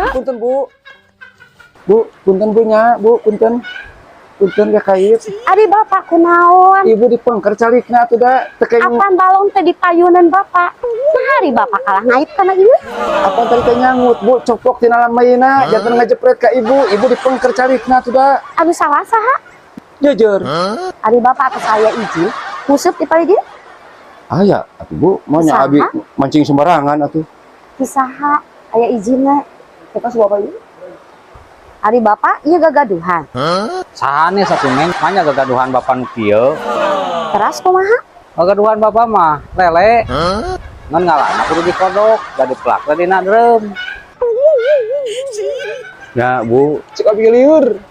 Punten bu. Bu, punten punya, bu, punten. Punten ya kait. Ari bapak kunaon? Ibu dipengker calikna tuh da tekeng. Apaan balong teh di payunan bapak? Hari bapak kalah ngait kana ieu. Apa tadi teh nyangut, bu, copok tina lamayna, jangan ngejepret ka ibu. Ibu dipengker calikna tuh da. Anu salah saha? Jujur. Ari bapak ke saya izin, musup di pari dia. Ah ya, atuh bu, maunya abi mancing sembarangan atuh. Kisaha aya izinna. Kita bapak ieu. Ari bapak ieu gagaduhan. Sahane satu neng, hanya gagaduhan bapak nu kieu. Teras kumaha? Gagaduhan bapak mah lele. Ngan ngalana kudu dikodok, da diplak da dina dreum. Ya bu, cek abi liur.